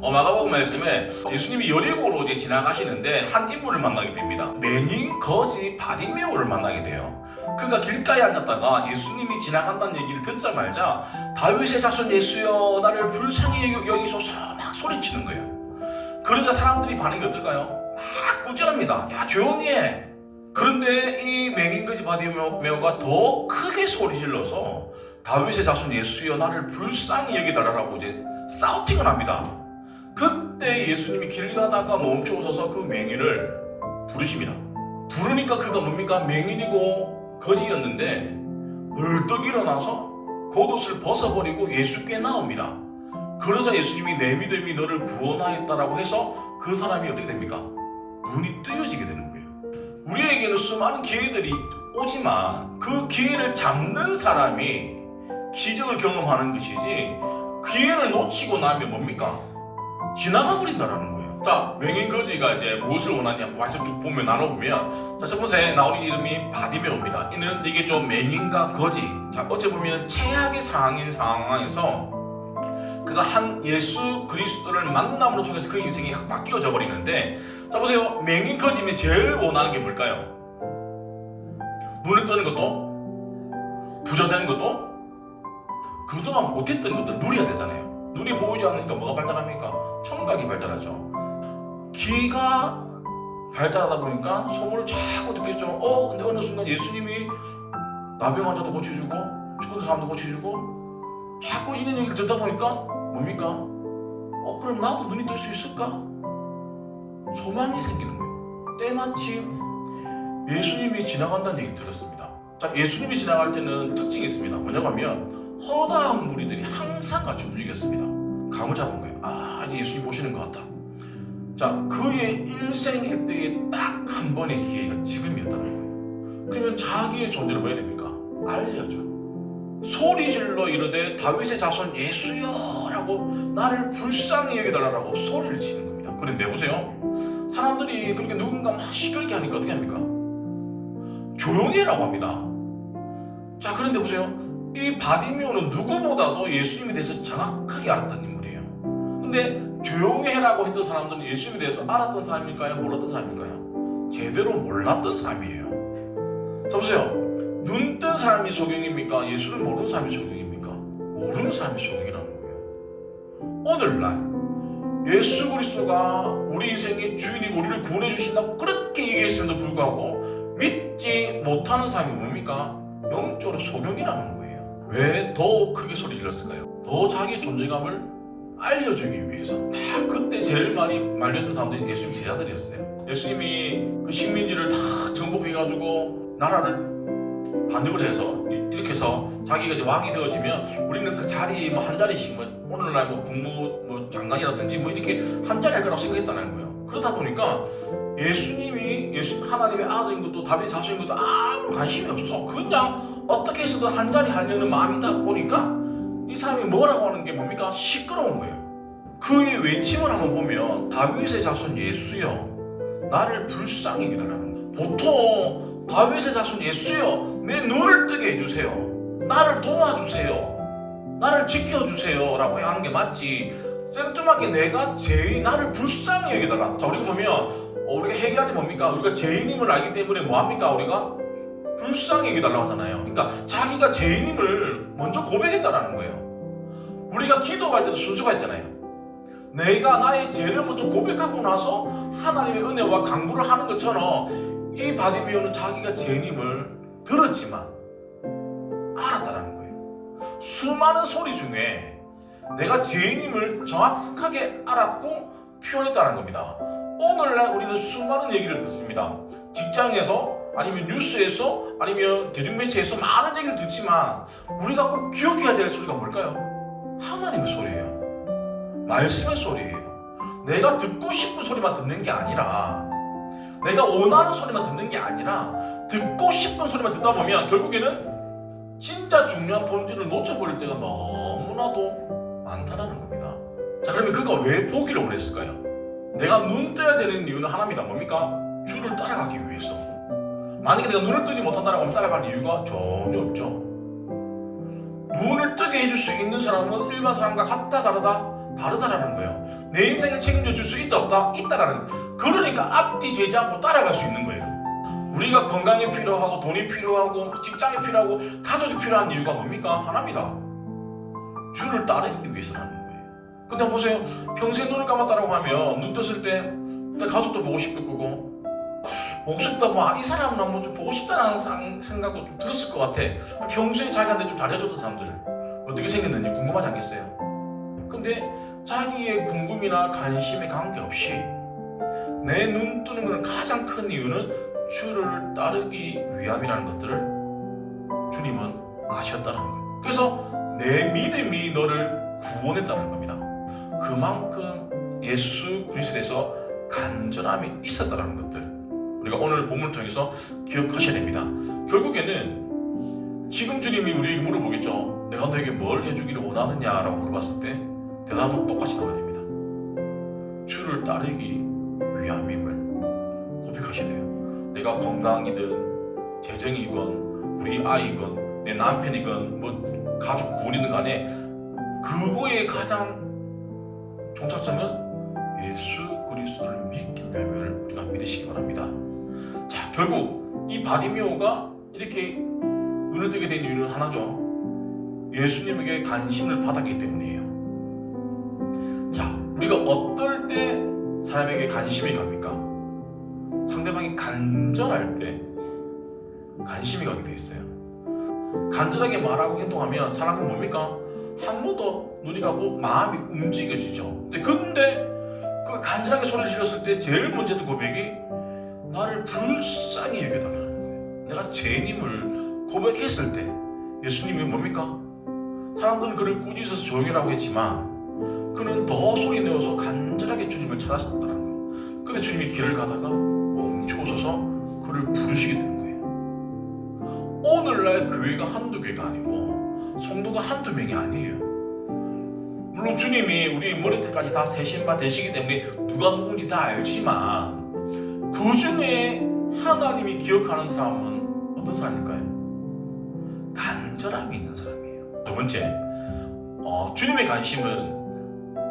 마가복음 말씀에 예수님이 여리고로 이제 지나가시는데 한 인물을 만나게 됩니다. 맹인 거지 바디메오를 만나게 돼요. 그가 길가에 앉았다가 예수님이 지나간다는 얘기를 듣자마자 다윗의 자손 예수여 나를 불쌍히 여기소서 막 소리치는 거예요. 그러자 사람들이 반응이 어떨까요? 막 꾸짖습니다. 야 조용히 해. 그런데 이 맹인 거지 바디메오가 더 크게 소리 질러서 다윗의 자손 예수여 나를 불쌍히 여기달라고 이제 사우팅을 합니다. 그때 예수님이 길 가다가 멈춰서서 그 맹인을 부르십니다. 부르니까 그가 뭡니까? 맹인이고 거지였는데 벌떡 일어나서 겉옷을 벗어버리고 예수께 나옵니다. 그러자 예수님이 내 믿음이 너를 구원하였다라고 해서 그 사람이 어떻게 됩니까? 눈이 뜨여지게 되는 거예요. 우리에게는 수많은 기회들이 오지만 그 기회를 잡는 사람이 기적을 경험하는 것이지 기회를 놓치고 나면 뭡니까? 지나가 버린다라는 거예요. 자, 맹인 거지가 이제 무엇을 원하냐 말씀 쭉 보면 나눠보면 자, 첫 번째 나오는 이름이 바디메오입니다. 이는 이게 좀 맹인과 거지. 자, 어째 보면 최악의 상황에서 그가 한 예수 그리스도를 만남으로 통해서 그 인생이 바뀌어져 버리는데 자 보세요. 맹인 거지면 제일 원하는 게 뭘까요? 눈을 뜨는 것도 부자 되는 것도 그동안 못했던 것들 누려야 되잖아요. 눈이 보이지 않으니까 뭐가 발달합니까? 청각이 발달하죠. 귀가 발달하다 보니까 소문을 자꾸 듣겠죠. 근데 어느 순간 예수님이 나병 환자도 고쳐주고 죽은 사람도 고쳐주고 자꾸 이런 얘기를 듣다 보니까 뭡니까? 그럼 나도 눈이 뜰 수 있을까? 소망이 생기는 거예요. 때마침 예수님이 지나간다는 얘기를 들었습니다. 자, 예수님이 지나갈 때는 특징이 있습니다. 뭐냐고 하면 허다한 무리들이 항상 같이 움직였습니다. 감을 잡은 거예요. 이제 예수님 오시는 것 같다. 자, 그의 일생일대에 딱 한 번의 기회가 지금이었다는 거예요. 그러면 자기의 존재를 뭐 해야 됩니까? 알려줘. 소리 질러 이르되 다윗의 자손 예수여 라고 나를 불쌍히 여기달라고 소리를 치는 겁니다. 그런데 보세요. 사람들이 그렇게 누군가 막 시끄럽게 하니까 어떻게 합니까? 조용히 해라고 합니다. 자, 그런데 보세요. 이 바디메오는 누구보다도 예수님에 대해서 정확하게 알았던 인물이에요. 근데 조용히 해라고 했던 사람들은 예수님에 대해서 알았던 사람일까요? 몰랐던 사람일까요? 제대로 몰랐던 사람이에요. 자 보세요. 눈 뜬 사람이 소경입니까? 예수를 모르는 사람이 소경입니까? 모르는 사람이 소경이라는 거예요. 오늘날 예수 그리스도가 우리 인생의 주인이고 우리를 구원해 주신다고 그렇게 얘기했음에도 불구하고 믿지 못하는 사람이 뭡니까? 영적으로 소경이라는 거예요. 왜 더 크게 소리 질렀을까요? 더 자기의 존재감을 알려주기 위해서. 다 그때 제일 많이 말렸던 사람들이 예수님 제자들이었어요. 예수님이 그 식민지를 다 정복해가지고 나라를 반역을 해서 이렇게 해서 자기가 이제 왕이 되어지면 우리는 그 자리 뭐 한 자리씩 뭐 오늘날 뭐 국무 뭐 장관이라든지 뭐 이렇게 한 자리 할 거라고 생각했다는 거예요. 그러다 보니까 예수님이 하나님의 아들인 것도 다윗의 자손인 것도 아무 관심이 없어. 그냥 어떻게 해서든 한 자리 하려는 마음이다 보니까 이 사람이 뭐라고 하는 게 뭡니까? 시끄러운 거예요. 그의 외침을 한번 보면 다윗의 자손 예수여 나를 불쌍히 여기달라는 거예요. 보통 다윗의 자손 예수여 내 눈을 뜨게 해주세요. 나를 도와주세요. 나를 지켜주세요 라고 하는 게 맞지 생뚱하게 내가 죄인 나를 불쌍히 여기달라. 자, 우리가 보면 우리가 해결할 때 뭡니까? 우리가 죄인임을 알기 때문에 뭐합니까? 우리가 불쌍히 여기달라고 하잖아요. 그러니까 자기가 죄인임을 먼저 고백했다라는 거예요. 우리가 기도할 때도 순서가 있잖아요. 내가 나의 죄를 먼저 고백하고 나서 하나님의 은혜와 강구를 하는 것처럼 이 바디메오는 자기가 죄인임을 들었지만 알았다라는 거예요. 수많은 소리 중에 내가 죄인임을 정확하게 알았고 표현했다는 겁니다. 오늘날 우리는 수많은 얘기를 듣습니다. 직장에서 아니면 뉴스에서 아니면 대중매체에서 많은 얘기를 듣지만 우리가 꼭 기억해야 될 소리가 뭘까요? 하나님의 소리예요. 말씀의 소리예요. 내가 듣고 싶은 소리만 듣는 게 아니라 내가 원하는 소리만 듣는 게 아니라 듣고 싶은 소리만 듣다 보면 결국에는 진짜 중요한 본질을 놓쳐버릴 때가 너무나도 많다는 겁니다. 자, 그러면 그가 왜 보기를 원했을까요? 내가 눈 떠야 되는 이유는 하나입니다. 뭡니까? 주를 따라가기 위해서. 만약에 내가 눈을 뜨지 못한다고 하면 따라갈 이유가 전혀 없죠. 눈을 뜨게 해줄 수 있는 사람은 일반 사람과 같다 다르다? 다르다라는 거예요. 내 인생을 책임져 줄 수 있다 없다? 있다라는 거예요. 그러니까 앞뒤 재지 않고 따라갈 수 있는 거예요. 우리가 건강이 필요하고 돈이 필요하고 직장이 필요하고 가족이 필요한 이유가 뭡니까? 하나입니다. 주를 따르기 위해서라는 거예요. 근데 보세요. 평생 눈을 감았다라고 하면 눈 떴을 때 가족도 보고 싶을 거고 보고 싶다 이 사람은 한번 좀 보고 싶다는 생각도 좀 들었을 것 같아. 평소에 자기한테 좀 잘해줬던 사람들 어떻게 생겼는지 궁금하지 않겠어요? 근데 자기의 궁금이나 관심에 관계없이 내 눈 뜨는 것은 가장 큰 이유는 주를 따르기 위함이라는 것들을 주님은 아셨다는 거예요. 그래서 내 믿음이 너를 구원했다는 겁니다. 그만큼 예수 그리스도에서 간절함이 있었다는 것들 우리가 오늘 본문을 통해서 기억하셔야 됩니다. 결국에는 지금 주님이 우리에게 물어보겠죠. 내가 너에게 뭘 해주기를 원하느냐라고 물어봤을 때 대답은 똑같이 나와야 됩니다. 주를 따르기 위함임을 고백하셔야 돼요. 내가 건강이든 재정이건 우리 아이건 내 남편이건 가족 구원이든 간에 그거의 가장 종착점은 예수 그리스도를 믿기 위함을 우리가 믿으시기 바랍니다. 자, 결국 이 바디메오가 이렇게 눈을 뜨게 된 이유는 하나죠. 예수님에게 관심을 받았기 때문이에요. 자, 우리가 어떨 때 사람에게 관심이 갑니까? 상대방이 간절할 때 관심이 가게 돼 있어요. 간절하게 말하고 행동하면 사람은 뭡니까? 한 번 더 눈이 가고 마음이 움직여지죠. 근데 그 간절하게 소리를 질렀을 때 제일 먼저 했던 고백이 나를 불쌍히 여겨달라는 거예요. 내가 죄인임을 고백했을 때 예수님이 뭡니까? 사람들은 그를 꾸짖어서 조용히라고 했지만 그는 더 소리 내어서 간절하게 주님을 찾았었다는 거예요. 근데 주님이 길을 가다가 멈추어서서 그를 부르시게 되는 거예요. 오늘날 교회가 한두 개가 아니고 성도가 한두 명이 아니에요. 물론 주님이 우리 머리끝까지 다 세신 바 되시기 때문에 누가 누군지 다 알지만 그 중에 하나님이 기억하는 사람은 어떤 사람일까요? 간절함이 있는 사람이에요. 두 번째, 주님의 관심은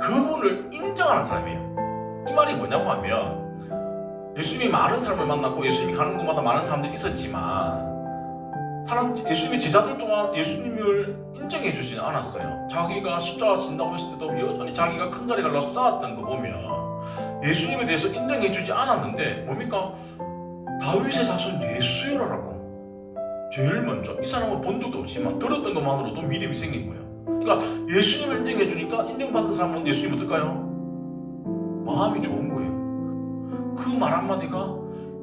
그분을 인정하는 사람이에요. 이 말이 뭐냐고 하면 예수님이 많은 사람을 만났고 예수님이 가는 곳마다 많은 사람들이 있었지만 예수님의 제자들 또한 예수님을 인정해 주지는 않았어요. 자기가 십자가 진다고 했을 때도 여전히 자기가 큰 자리 갈라서 싸웠던 거 보면 예수님에 대해서 인정해 주지 않았는데 뭡니까? 다윗의 자손 예수여라고 제일 먼저 이 사람은 본 적도 없지만 들었던 것만으로도 믿음이 생긴 거예요. 그러니까 예수님을 인정해 주니까 인정받은 사람은 예수님 어떨까요? 마음이 좋은 거예요. 그 말 한마디가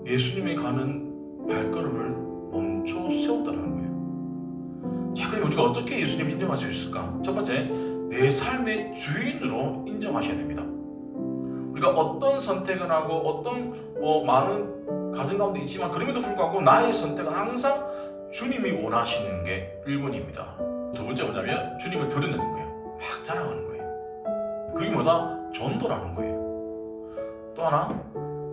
예수님에 가는 발걸음을 멈춰 세웠다는 거예요. 자, 그럼 우리가 어떻게 예수님을 인정할 수 있을까? 첫 번째, 내 삶의 주인으로 인정하셔야 됩니다. 우리가 어떤 선택을 하고 어떤 많은 가정 가운데 있지만 그럼에도 불구하고 나의 선택은 항상 주님이 원하시는 게 1번입니다. 두 번째 뭐냐면 주님을 드러내는 거예요. 막 자랑하는 거예요. 그게 뭐다? 전도라는 거예요. 또 하나,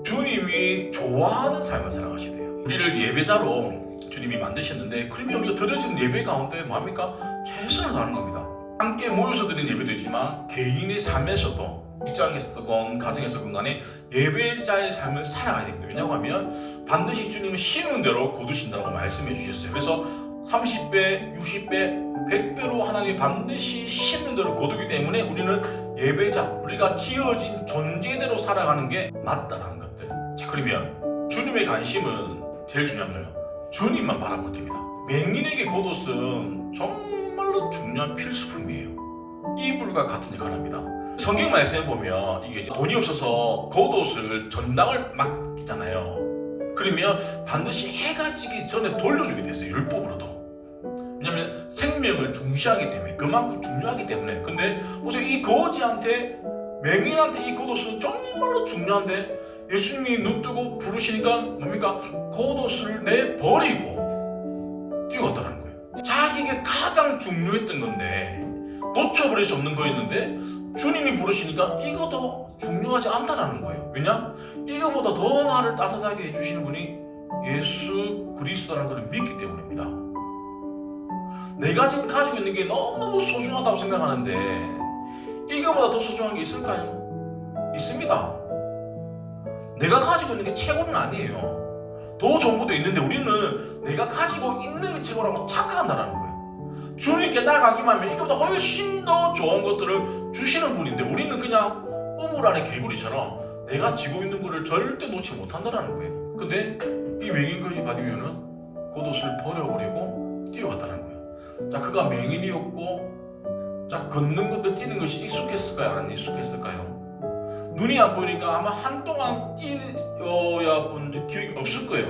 주님이 좋아하는 삶을 살아가셔야 돼요. 우리를 예배자로 주님이 만드셨는데 그러면 우리가 드려지는 예배 가운데 뭡니까? 최선을 다하는 겁니다. 함께 모여서 드리는 예배도 있지만 개인의 삶에서도 직장에서든 가정에서든 간에 예배자의 삶을 살아가야 됩니다. 왜냐고 하면 반드시 주님은 심은 대로 거두신다고 말씀해 주셨어요. 그래서 30배, 60배, 100배로 하나님이 반드시 심는 대로 거두기 때문에 우리는 예배자, 우리가 지어진 존재대로 살아가는 게 맞다라는 것들. 자, 그러면 주님의 관심은 제일 중요한 거예요. 주님만 바라볼 때입니다. 맹인에게 겉옷은 정말로 중요한 필수품이에요. 이불과 같은 역할을 합니다. 성경 말씀에 보면 이게 돈이 없어서 겉옷을 전당을 맡기잖아요. 그러면 반드시 해가 지기 전에 돌려주게 됐어요. 율법으로도. 왜냐하면 생명을 중시하기 때문에 그만큼 중요하기 때문에. 근데 보세요, 이 거지한테 맹인한테 이 겉옷은 정말로 중요한데 예수님이 눈 뜨고 부르시니까 뭡니까? 겉옷을 내버리고 뛰어갔다는 거예요. 자기에게 가장 중요했던 건데 놓쳐버릴 수 없는 거였는데 주님이 부르시니까 이것도 중요하지 않다는 거예요. 왜냐? 이거보다 더 나를 따뜻하게 해주시는 분이 예수 그리스도라는 것을 믿기 때문입니다. 내가 지금 가지고 있는 게 너무너무 소중하다고 생각하는데 이게 이거보다 더 소중한 게 있을까요? 있습니다. 내가 가지고 있는 게 최고는 아니에요. 더 좋은 것도 있는데 우리는 내가 가지고 있는 게 최고라고 착각한다는 거예요. 주님께 나가기만 하면 이거보다 훨씬 더 좋은 것들을 주시는 분인데 우리는 그냥 우물 안의 개구리처럼 내가 쥐고 있는 거를 절대 놓지 못한다는 거예요. 근데 이 맹인 거지 바디메오는 겉옷을 버려버리고 뛰어갔다는 거예요. 자, 그가 맹인이었고, 자, 걷는 것도 뛰는 것이 익숙했을까요? 안 익숙했을까요? 눈이 안 보이니까 아마 한동안 뛰어야 본 기억이 없을 거예요.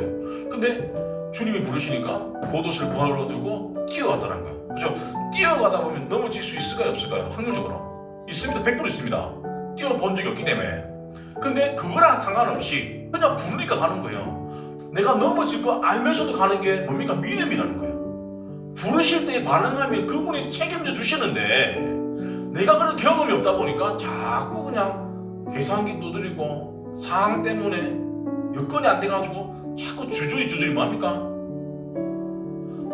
근데 주님이 부르시니까 겉옷을 벌어들고 뛰어갔다는 거예요. 그죠? 뛰어가다 보면 넘어질 수 있을까요? 없을까요? 확률적으로 있습니다. 100% 있습니다. 뛰어본 적이 없기 때문에. 근데 그거랑 상관없이 그냥 부르니까 가는 거예요. 내가 넘어질 거 알면서도 가는 게 뭡니까? 믿음이라는 거예요. 부르실 때 반응하면 그분이 책임져 주시는데 내가 그런 경험이 없다 보니까 자꾸 그냥 계산기 두드리고 상황 때문에 여건이 안 돼가지고 자꾸 주저리 뭐합니까?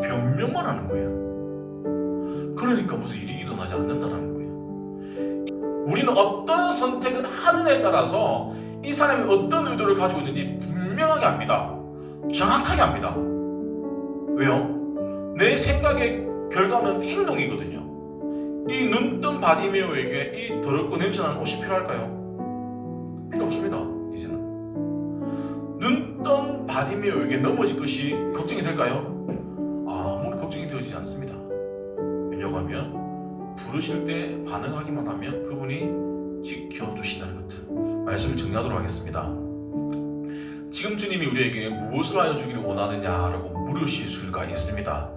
변명만 하는 거예요. 그러니까 무슨 일이 일어나지 않는다는 거예요. 우리는 어떤 선택을 하느냐에 따라서 이 사람이 어떤 의도를 가지고 있는지 분명하게 압니다. 정확하게 압니다. 왜요? 내 생각의 결과는 행동이거든요. 이 눈뜬 바디메오에게 이 더럽고 냄새나는 옷이 필요할까요? 필요 없습니다. 이제는 눈뜬 바디메오에게 넘어질 것이 걱정이 될까요? 아무런 걱정이 되어지지 않습니다. 왜냐하면 부르실 때 반응하기만 하면 그분이 지켜주신다는 것들 말씀을 정리하도록 하겠습니다. 지금 주님이 우리에게 무엇을 하여 주기를 원하느냐라고 물으실 수가 있습니다.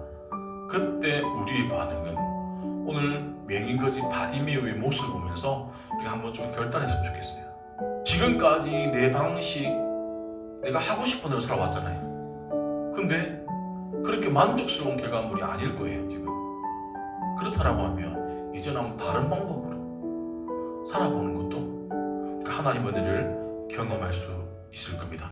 그때 우리의 반응은 오늘 맹인거지 바디메오의 모습을 보면서 우리가 한번 좀 결단했으면 좋겠어요. 지금까지 내 방식 내가 하고 싶은 대로 살아왔잖아요. 근데 그렇게 만족스러운 결과물이 아닐 거예요. 지금 그렇다라고 하면 이제는 한번 다른 방법으로 살아보는 것도 하나님의 은혜를 경험할 수 있을 겁니다.